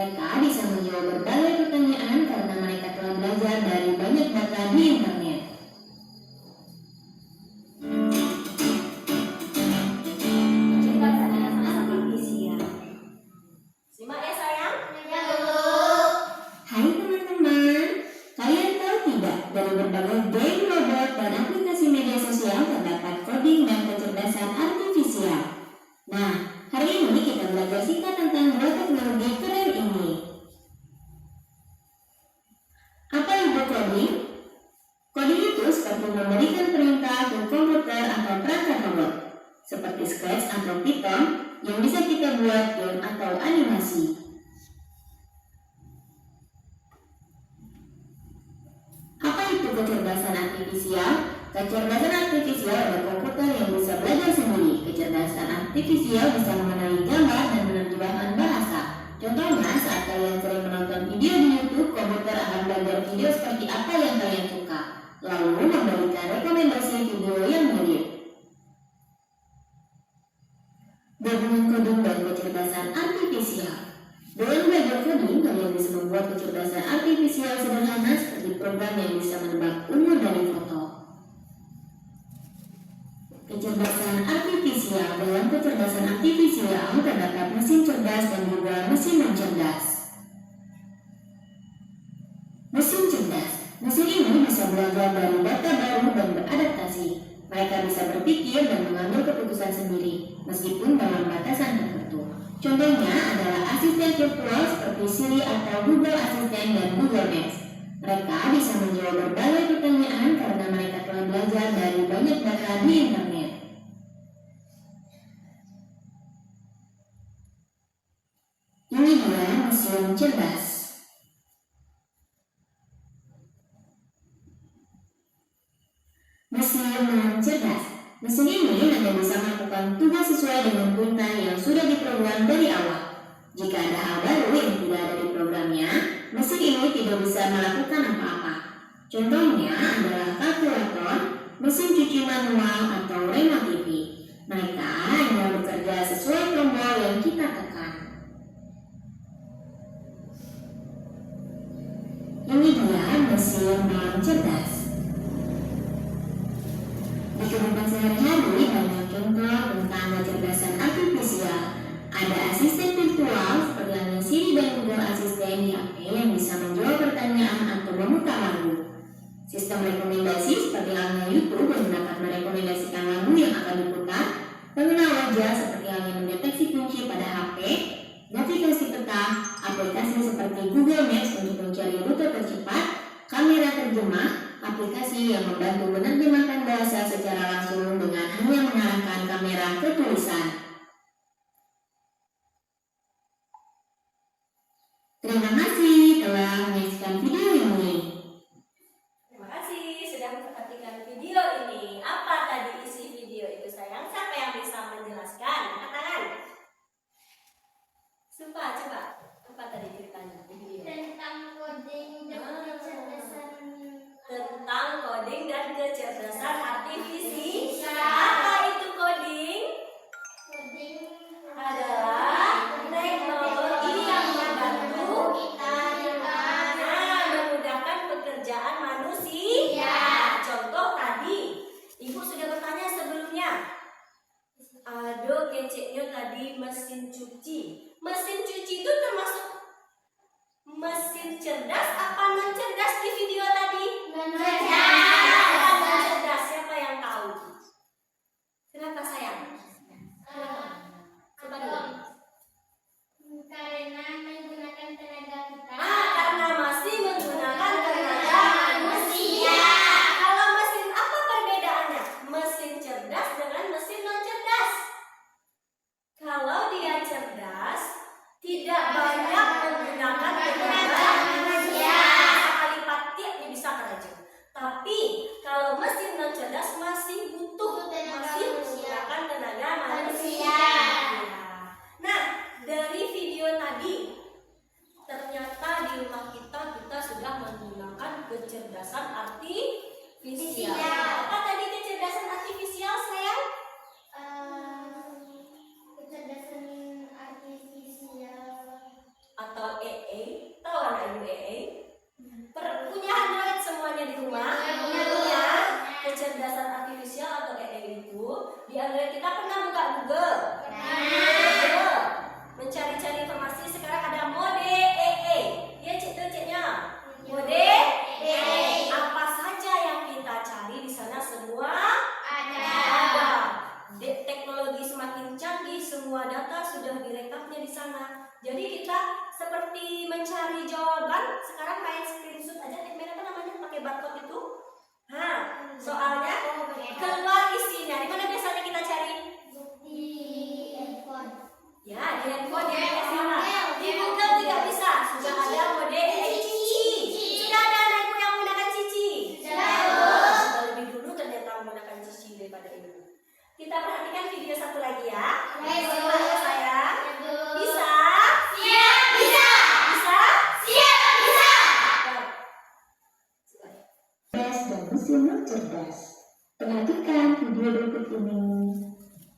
Mereka bisa menjawab berbagai pertanyaan karena mereka telah belajar dari banyak data di internet. Simak ya sayang. Ya, Bu. Hai teman-teman, kalian tahu tidak dari berbagai game, robot, dan aplikasi media sosial terdapat coding dan kecerdasan artifisial. Nah, hari ini kita belajar singkat tentang dua teknologi keren ini. Apa itu coding? Coding itu seperti memberikan perintah ke komputer atau perangkat robot, seperti Scratch atau Python yang bisa kita buat game atau animasi. Apa itu kecerdasan artifisial? Kecerdasan artifisial adalah komputer yang bisa belajar sendiri. Kecerdasan artifisial bisa mengenali gambar dan menerjemahkan bahasa. Contohnya, saat kalian sering menonton video di YouTube, komputer akan belajar video seperti apa yang kalian suka, lalu memberikan rekomendasi video yang mirip. Gabungan coding dan kecerdasan artifisial. Dengan belajar coding, kalian bisa membuat kecerdasan artifisial sederhana seperti program yang bisa menebak umur dari foto. Kecerdasan artifisial. Dalam kecerdasan artifisial terdapat mesin cerdas dan juga mesin non cerdas. Mesin cerdas. Mesin ini bisa belajar dari data baru dan beradaptasi. Mereka bisa berpikir dan mengambil keputusan sendiri, meskipun dalam batasan tertentu. Contohnya adalah asisten virtual seperti Siri atau Google Assistant dan Google Maps. Mereka bisa menjawab berbagai pertanyaan karena mereka telah belajar dari banyak data di internet. Ini dia mesin cerdas. Mesin non cerdas. Mesin ini hanya bisa melakukan tugas sesuai dengan perintah yang sudah diprogram dari awal. Jika ada hal baru yang tidak ada di programnya, mesin ini tidak bisa melakukan apa-apa. Contohnya adalah kalkulator, mesin cuci manual, atau remote TV. Mereka hanya bekerja sesuai tombol yang kita tekan. Ini dia mesin non cerdas. Di kehidupan sehari-hari banyak contoh tentang kecerdasan artifisial. Ada asisten virtual seperti halnya Siri dan Google Assistant di HP yang bisa menjawab pertanyaan atau memutar lagu. Sistem rekomendasi seperti halnya YouTube yang dapat merekomendasikan lagu yang akan diputar. Pengenal wajah seperti halnya mendeteksi kunci pada HP. Navigasi peta, aplikasi seperti Google Maps untuk mencari rute tercepat. Kamera terjemah, aplikasi yang membantu menerjemahkan bahasa secara langsung dengan hanya mengarahkan kamera ke tulisan. Terima kasih telah menyaksikan video ini. Terima kasih sudah memperhatikan video ini. Apa tadi isi video itu sayang? Siapa yang bisa menjelaskan? Angkat tangan. Coba. Apa tadi ceritanya di video? Tentang coding dan kecerdasan. Tentang coding dan kecerdasan artifisial. Apa itu coding? Coding Adalah teknologi yang membantu kita memudahkan pekerjaan manusia. Contoh tadi, Ibu sudah bertanya sebelumnya. Aduh, keceknya tadi mesin cuci. Mesin cuci itu termasuk mesin cerdas apa non cerdas di video tadi? non cerdas. Siapa yang tahu? Kenapa sayang? Coba dulu. Karena menggunakan tenaga kita. Karena masih menggunakan tenaga manusia. Kalau mesin apa perbedaannya? Mesin cerdas dengan mesin non cerdas. Kalau dia cerdas, tidak banyak menggunakan tenaga manusia. Sekali pakai dia bisa kerja. Tapi semua data sudah direkapnya di sana. Jadi kita seperti mencari jawaban, sekarang main screenshot aja, main apa namanya, pakai barcode itu. Nah, soalnya keluar isinya. Di mana biasanya kita cari? Di handphone. Ya, di handphone ya, sama. Di Google juga bisa. Sudah ada mode Cici. Sudah ada anakku yang menggunakan Cici. Sudah lebih dulu ternyata menggunakan Cici daripada ini. Kita perhatikan video satu lagi ya. Simak ya sayang. Bisa? Siap, bisa. Bisa? Siap, bisa. Cerdas dan mesin non cerdas. Perhatikan video berikut ini.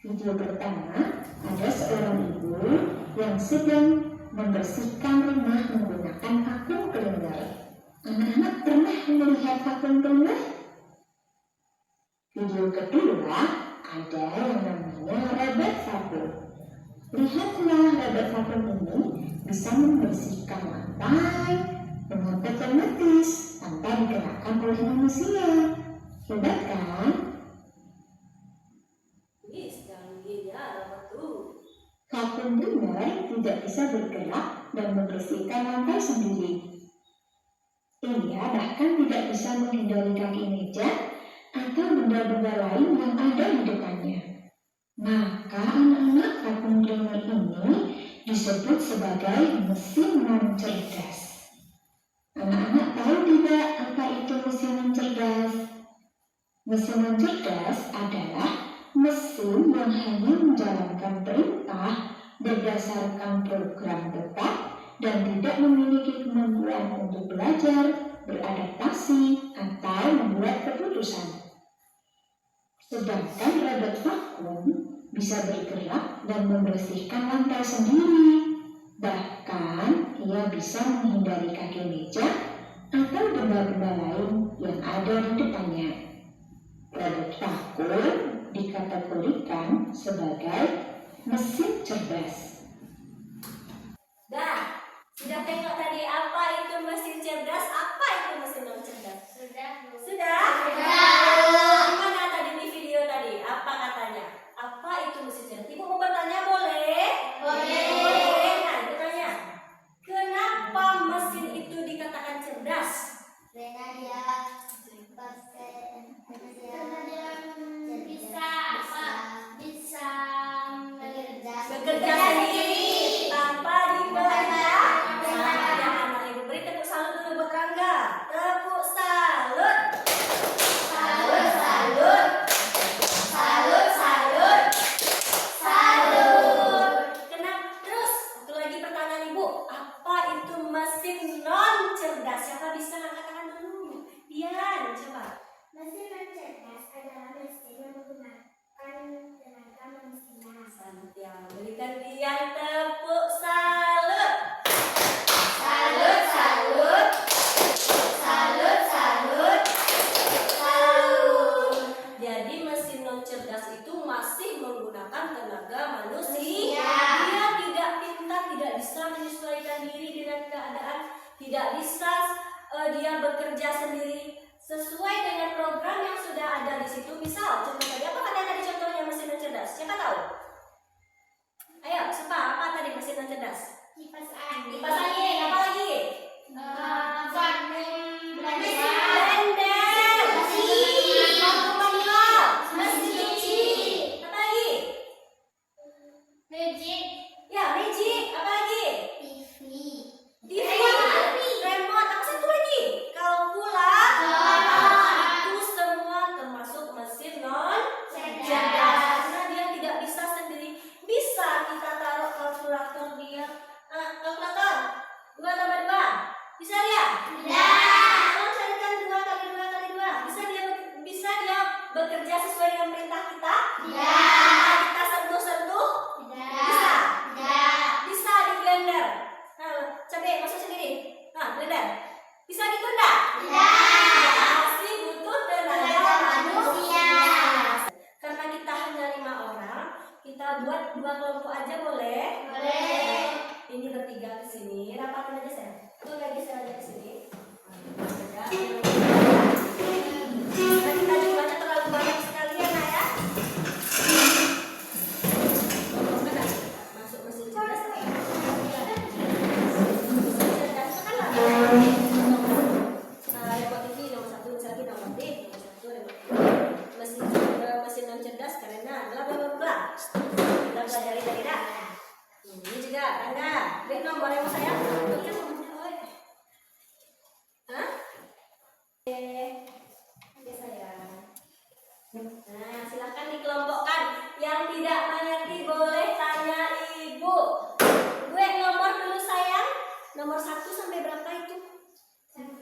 Video pertama, ada seorang ibu yang sedang membersihkan rumah menggunakan vakum cleaner. Anak-anak pernah melihat vakum cleaner? Video kedua, ada yang namanya robot vakum. Lihatlah robot vakum ini bisa membersihkan lantai dengan otomatis tanpa digerakkan oleh manusia. Hebat kan? Ini canggihnya robot tuh. Vakum cleaner tidak bisa bergerak dan membersihkan lantai sendiri. Ia bahkan tidak bisa menghindari kaki meja atau benda-benda lain yang ada di depannya. Maka anak-anak, vakum cleaner ini disebut sebagai mesin non cerdas. Anak-anak tahu tidak apa itu mesin non cerdas? Mesin non cerdas adalah mesin yang hanya menjalankan perintah berdasarkan program tetap dan tidak memiliki kemampuan untuk belajar, beradaptasi, atau membuat keputusan. Sedangkan robot vakum bisa bergerak dan membersihkan lantai sendiri. Bahkan ia bisa menghindari kaki meja atau benda-benda lain yang ada di depannya. Robot vakum dikategorikan sebagai mesin cerdas. Dah, sudah tengok tadi apa itu mesin cerdas, apa itu mesin non cerdas? Sudah? Gimana tadi di video tadi? Apa katanya? Apa itu mesin cerdas? Ibu mau bertanya boleh? Boleh. Nah, ibu tanya. Kenapa mesin itu dikatakan cerdas? Karena dia bisa Bekerja sendiri tanpa diperintah. Nah, ibu beri tepuk salut dulu buat Rangga. Tepuk salut. Salut, salut. Salut, salut. Salut. Kenapa? Terus, satu lagi pertanyaan ibu. Apa itu mesin non cerdas? Siapa bisa angkat tangan dulu? Dian, coba. mesin non cerdas adalah mesin yang menggunakan tenaga manusia. Santiago, berikan Dian tepuk salut. Salut, salut. Salut, salut. Salut. Jadi mesin non cerdas itu masih menggunakan tenaga manusia. Dia tidak pintar, tidak bisa menyesuaikan diri dengan keadaan, tidak bisa dia bekerja sendiri sesuai dengan program yang sudah ada di situ. Misal, contoh tadi apa katanya tadi contohnya mesin non cerdas? Siapa tahu? Ayo, siapa? Apa tadi mesin non cerdas? Kipas angin. Kipas angin, apa lagi? Vakum Mesin blender. Vakum manual. Mesin cuci. Apa lagi? magic, Ya, magic. Apa lagi? TV, TV. Remote. Apa satu lagi? Kalkulator. Itu semua termasuk mesin non cerdas. Karena dia tidak bisa sendiri. Bisa kita taruh kalkulator dia. Kalkulator 2 tambah 2. Bisa dia? Tolong carikan 2 kali 2 kali 2. Bisa dia bekerja sesuai dengan perintah kita? Tanpa kita sentuh-sentuh? Bisa? Bisa di blender. Nah, cabai masuk sendiri. Nah, blender. Bisa ditunda? Masih butuh tenaga manusia. Karena kita hanya 5 orang, kita buat 2 kelompok aja boleh? Ini bertiga ke sini. Rapatin aja saya. Tuh lagi saya aja ke sini. Anda. Lihat nomor yang saya. Hah? Oke sayang. Nah, silakan dikelompokkan. Yang tidak mengerti boleh tanya ibu. Gue nomor dulu sayang. Nomor 1 sampai berapa itu? 9.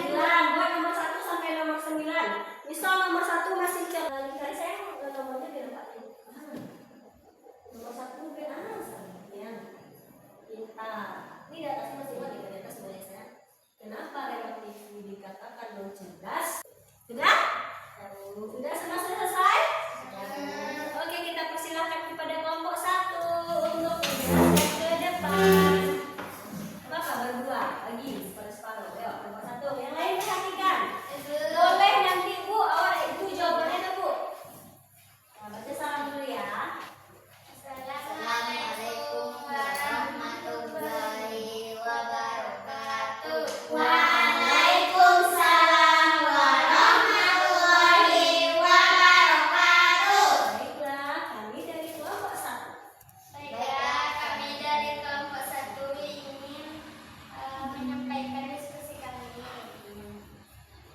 Buat nomor 1 sampai nomor 9. Misal nomor 1 masih cari saya nomornya biar Pak. Nomor 1 B ya. Kita. Ini di atas masih lagi di atas boleh saya. Kenapa relatif dikatakan non cerdas? Sudah? Sudah semua selesai? Oke, kita persilahkan kepada kelompok 1 untuk menjelaskan ke depan. Bapak berdua lagi separuh-separuh. Ayo, kelompok 1. Yang lain perhatikan. Boleh nanti Bu, itu jawabannya tuh Bu. Nah, baca salam dulu ya. Assalamualaikum warahmatullahi wabarakatuh. Waalaikumsalam warahmatullahi wabarakatuh. Baiklah, kami dari kelompok 1. Baiklah, kami dari kelompok 1 ingin menyampaikan diskusi kami.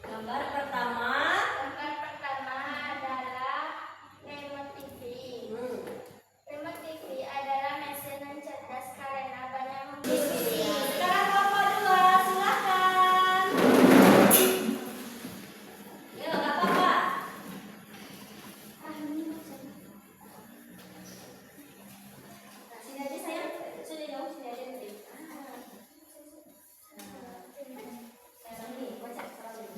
Gambar pertama. Gambar pertama adalah remote TV. Remote TV adalah mesin yang cerdas karena banyak memproduksi. Sekarang kelompok 2, silakan. Ya, nggak apa-apa. Nah, sini aja sayang. Sudah jauh, sini aja nanti. Sayang nih, baca salam dulu.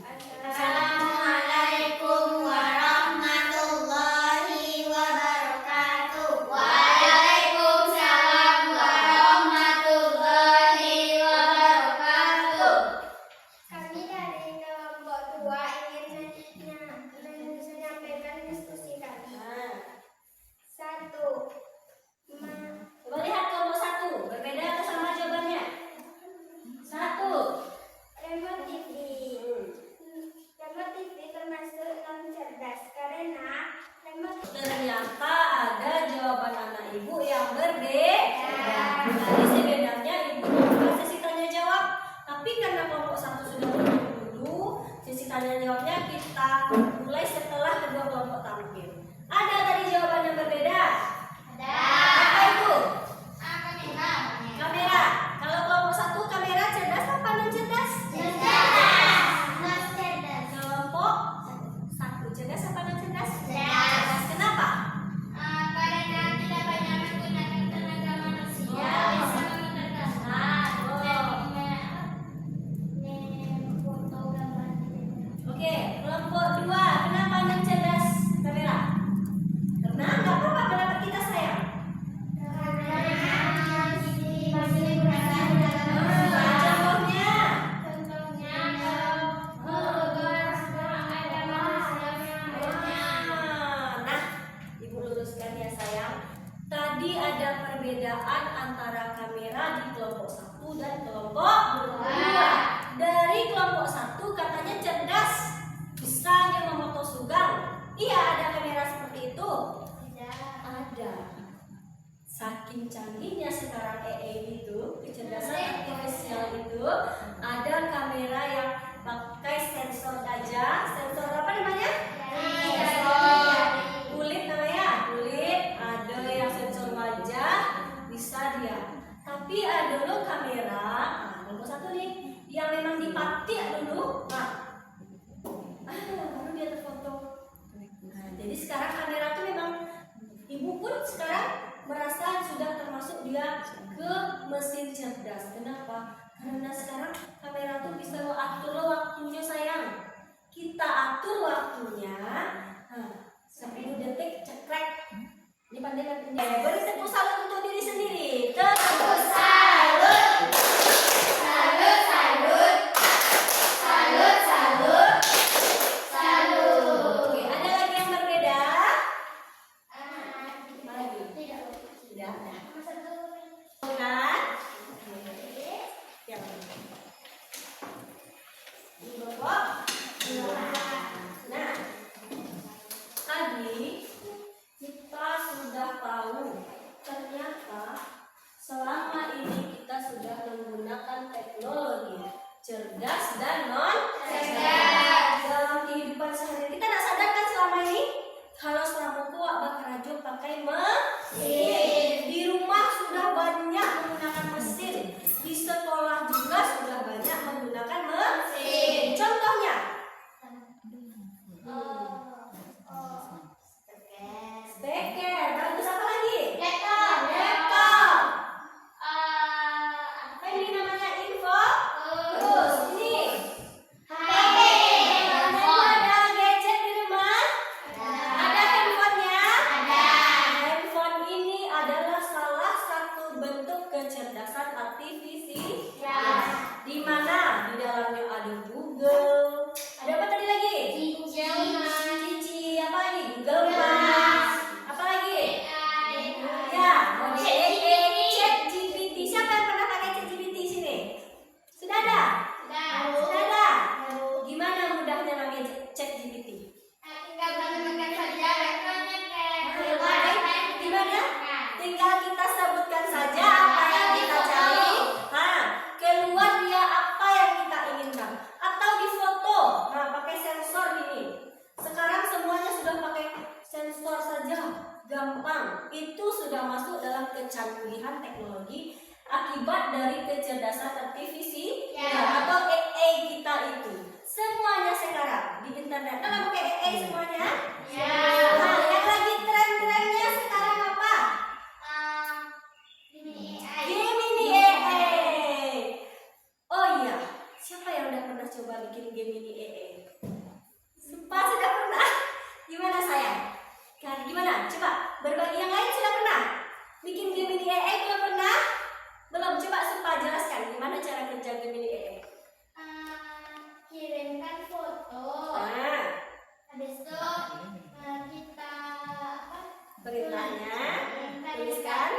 Assalamualaikum warahmatullahi wabarakatuh. Waalaikumsalam warahmatullahi wabarakatuh. Kami dari kelompok 2 ingin menyampaikan diskusi kami. Nah, 1. coba lihat kelompok 1. Berbeda atau sama jawabannya? 1. Remote TV. Remote TV termasuk non cerdas karena remote Ternyata ada jawaban anak ibu yang berbeda. Tadi sebenarnya ibu buka sesi tanya jawab, tapi karena kelompok 1 sudah bertemu dulu, sesi tanya jawabnya kita mulai setelah kedua kelompok tampil. Ada tadi jawaban yang berbeda? Apa itu? Kamera. Kalau kelompok 1 kamera cerdas apa non cerdas? Kelompok 1 cerdas apa non cerdas? Cerdas. Kenapa? karena tidak banyak menggunakan tenaga manusia bisa memperkatakan foto gambar. Oke, kelompok 2. Kenapa non cerdas kamera? Karena nggak apa-apa pendapat kita sayang. Contohnya. Contohnya kalau ada manusia Nah, ibu luruskan ya sayang. Tadi ada perbedaan antara kamera di kelompok 1 dan kelompok 2. Dari kelompok 1 katanya cerdas, bisa dia memotong sugang. Iya, ada kamera seperti itu. Ada. Saking canggihnya sekarang AI itu, kecerdasan artifisial itu, ada kamera yang pakai sensor aja. Sensor apa namanya? Sensor kulit namanya. Kulit. Ada yang sensor wajah, bisa dia. Tapi ada loh kamera, nomor 1 nih, yang memang dipatik dulu. Baru dia terfoto. Nah, jadi sekarang kamera tuh memang ibu pun sekarang merasa sudah termasuk dia ke mesin cerdas. Kenapa? Karena sekarang kamera tuh bisa lo atur lo waktunya sayang. Kita atur waktunya. Nah, 10 detik cekrek. Ini pandai kan? Beri tepuk salut untuk diri sendiri. Tepuk salut. Salut, salut. Salut, salut. Salut. Oke, ada lagi yang berbeda? Apa lagi? Tidak ada. Bukan? Yang ini Bapak. Nah, tadi kita sudah tahu cerdas dan non cerdas. Dalam kehidupan sehari kita tidak sadar kan selama ini kalau selama tua bakarajo pakai mesin. Di rumah sudah banyak menggunakan mesin. Di sekolah juga sudah banyak menggunakan mesin. Contohnya speaker. Bagus, apa lagi? Laptop. Apa ini namanya? Info. Terus ini ada gadget di rumah? Ada handphonenya? Handphone ini adalah salah satu bentuk kecerdasan artifisial. Di mana di dalamnya ada Google. Ada apa tadi lagi? Cici. Apa lagi? Google Maps. Apa lagi? Ya, ChatGPT. Siapa yang pernah pakai ChatGPT sini? Sudah ada? Sudah ada. Gimana mudahnya pakai ChatGPT? Gimana? Tinggal kita sebutkan saja apa yang kita cari. Keluar dia apa yang kita inginkan. Atau di foto, pakai sensor ini. Sekarang semuanya sudah pakai sensor saja, gampang. Itu sudah masuk dalam kecanggihan teknologi akibat dari kecerdasan artifisial atau AI kita itu. Semuanya sekarang di internet. Kan pakai AI semuanya? Nah, yang lagi tren-trennya sekarang apa? Gemini AI. Oh iya, siapa yang udah pernah coba bikin Gemini AI? Sumpah sudah pernah. Gimana sayang? Gimana? Coba berbagi yang lain sudah pernah? Bikin Gemini AI belum pernah? Belum. Coba sumpah jelaskan gimana cara kerja Gemini AI. Kirimkan foto. Habis itu kita Perintahnya tuliskan tuliskan